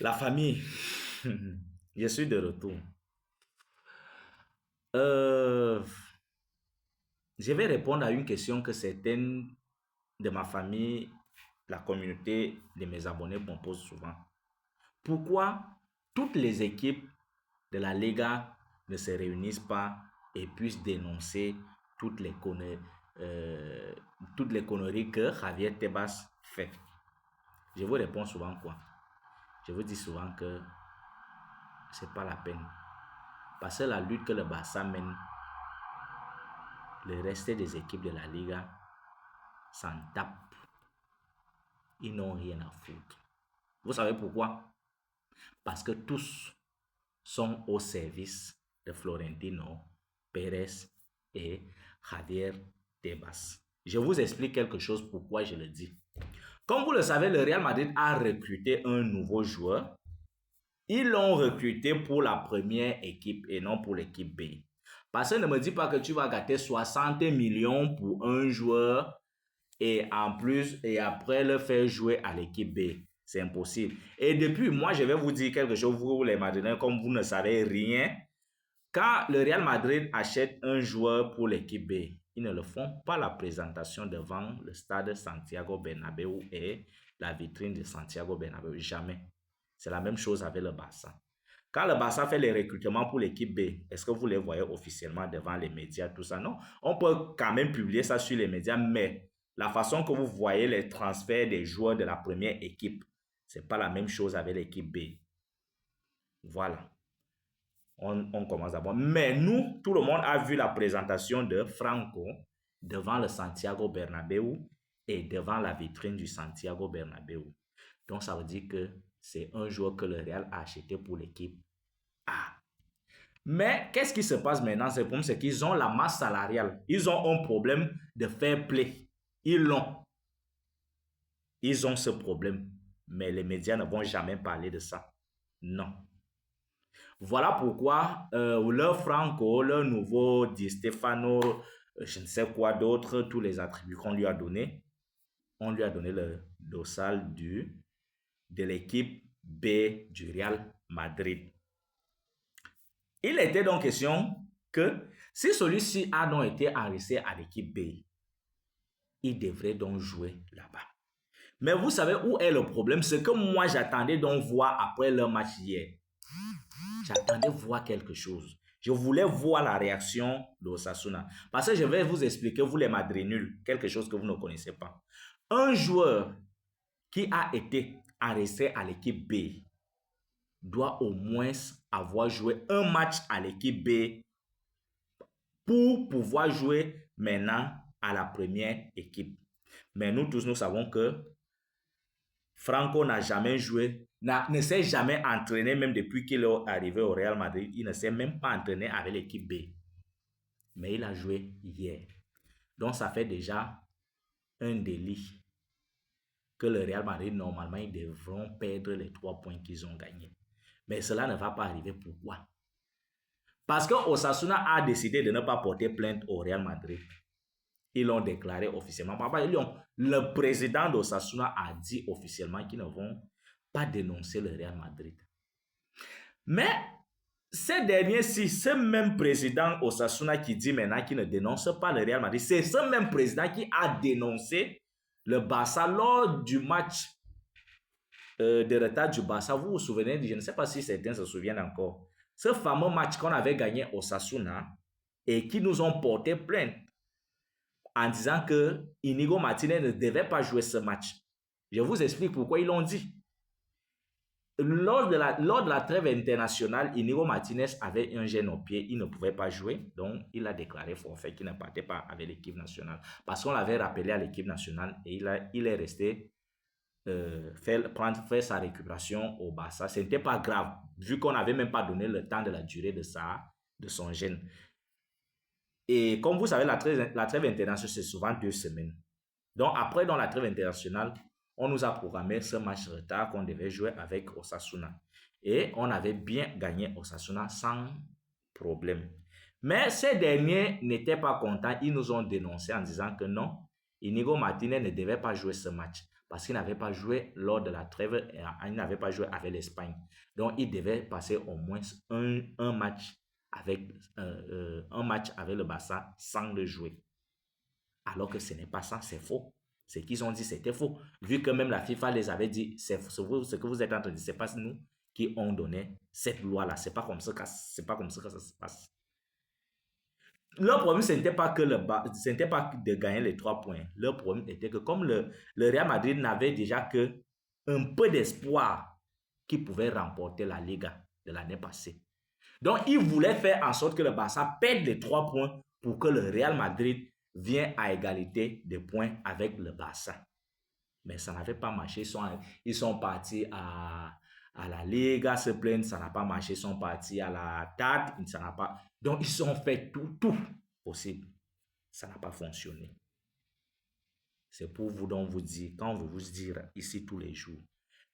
La famille, je suis de retour. Je vais répondre à une question que certaines de ma famille, la communauté de mes abonnés me posent souvent. Pourquoi toutes les équipes de la Liga ne se réunissent pas et puissent dénoncer toutes les conneries, euh, toutes les conneries que Javier Tebas fait? Je vous réponds souvent quoi? Je vous dis souvent que c'est pas la peine. Parce que la lutte que le Barça mène, le reste des équipes de la Liga s'en tapent. Ils n'ont rien à foutre. Vous savez pourquoi? Parce que tous sont au service de Florentino Pérez et Javier Tebas. Je vous explique quelque chose pourquoi je le dis. Comme vous le savez, le Real Madrid a recruté un nouveau joueur. Ils l'ont recruté pour la première équipe et non pour l'équipe B. Parce que ne me dis pas que tu vas gâter 60 millions pour un joueur et en plus, et après le faire jouer à l'équipe B. C'est impossible. Et depuis, moi, je vais vous dire quelque chose, vous les Madrilènes, comme vous ne savez rien. Quand le Real Madrid achète un joueur pour l'équipe B, ils ne le font pas la présentation devant le stade Santiago Bernabéu et la vitrine de Santiago Bernabéu. Jamais. C'est la même chose avec le Barça. Quand le Barça fait les recrutements pour l'équipe B, est-ce que vous les voyez officiellement devant les médias, tout ça? Non. On peut quand même publier ça sur les médias, mais la façon que vous voyez les transferts des joueurs de la première équipe, c'est pas la même chose avec l'équipe B. Voilà. On commence d'abord. Mais nous, tout le monde a vu la présentation de Franco devant le Santiago Bernabéu et devant la vitrine du Santiago Bernabéu. Donc, ça veut dire que c'est un joueur que le Real a acheté pour l'équipe A. Mais qu'est-ce qui se passe maintenant? C'est le problème, c'est qu'ils ont la masse salariale. Ils ont un problème de fair play. Ils l'ont. Ils ont ce problème. Mais les médias ne vont jamais parler de ça. Non. Voilà pourquoi le Franco, le nouveau Di Stefano, je ne sais quoi d'autre, tous les attributs qu'on lui a donnés, on lui a donné le dossal de l'équipe B du Real Madrid. Il était donc question que si celui-ci a donc été enregistré à l'équipe B, il devrait donc jouer là-bas. Mais vous savez où est le problème? C'est que moi, j'attendais donc voir après le match hier. J'attendais voir quelque chose. Je voulais voir la réaction d'Osasuna. Parce que je vais vous expliquer, vous les madrinuls, quelque chose que vous ne connaissez pas. Un joueur qui a été enregistré à l'équipe B doit au moins avoir joué un match à l'équipe B pour pouvoir jouer maintenant à la première équipe. Mais nous tous, nous savons que Franco n'a jamais joué, ne s'est jamais entraîné, même depuis qu'il est arrivé au Real Madrid. Il ne s'est même pas entraîné avec l'équipe B. Mais il a joué hier. Donc, ça fait déjà un délit que le Real Madrid, normalement, ils devront perdre les 3 points qu'ils ont gagnés. Mais cela ne va pas arriver. Pourquoi? Parce que Osasuna a décidé de ne pas porter plainte au Real Madrid. Ils l'ont déclaré officiellement. Le président d'Osasuna a dit officiellement qu'ils ne vont pas dénoncer le Real Madrid. Mais ces derniers-ci, ce même président Osasuna qui dit maintenant qu'il ne dénonce pas le Real Madrid, c'est ce même président qui a dénoncé le Barça lors du match de retard du Barça. Vous vous souvenez, je ne sais pas si certains se souviennent encore, ce fameux match qu'on avait gagné au Osasuna et qui nous ont porté plainte en disant que Inigo Martinez ne devait pas jouer ce match. Je vous explique pourquoi ils l'ont dit. Lors de la trêve internationale, Inigo Martinez avait un gêne au pied, il ne pouvait pas jouer, donc il a déclaré forfait qu'il ne partait pas avec l'équipe nationale. Parce qu'on l'avait rappelé à l'équipe nationale et il est resté faire sa récupération au Barça. Ce n'était pas grave, vu qu'on n'avait même pas donné le temps de la durée de son gêne. Et comme vous savez, la trêve internationale, c'est souvent 2 semaines. Donc après, dans la trêve internationale, on nous a programmé ce match retard qu'on devait jouer avec Osasuna. Et on avait bien gagné Osasuna sans problème. Mais ces derniers n'étaient pas contents. Ils nous ont dénoncé en disant que non, Inigo Martinez ne devait pas jouer ce match. parce qu'il n'avait pas joué lors de la trêve, et il n'avait pas joué avec l'Espagne. Donc, il devait passer au moins un match avec, le Barça sans le jouer. Alors que ce n'est pas ça, c'est faux. Ce qu'ils ont dit, c'était faux. Vu que même la FIFA les avait dit, c'est ce que vous êtes en train de dire, c'est pas nous qui ont donné cette loi-là. C'est pas comme ça que ça se passe. Leur problème, ce n'était pas de gagner les 3 points. Leur problème était que comme le Real Madrid n'avait déjà que un peu d'espoir qu'il pouvait remporter la Liga de l'année passée. Donc, ils voulaient faire en sorte que le Barça perde les 3 points pour que le Real Madrid vienne à égalité de points avec le Barça. Mais ça n'avait pas marché. Ils sont partis à la Liga se plaindre, ça n'a pas marché. Ils sont partis à la TAT, ça n'a pas. Donc, ils ont fait tout possible. Ça n'a pas fonctionné. C'est pour vous donc vous dire, quand on veut vous dire ici tous les jours,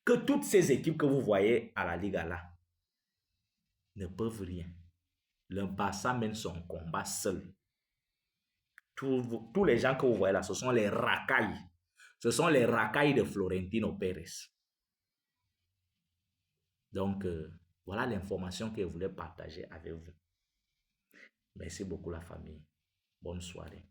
que toutes ces équipes que vous voyez à la Liga là ne peuvent rien. Le Barça mène son combat seul. Tous les gens que vous voyez là, ce sont les racailles. Ce sont les racailles de Florentino Pérez. Donc, voilà l'information que je voulais partager avec vous. Merci beaucoup la famille. Bonne soirée.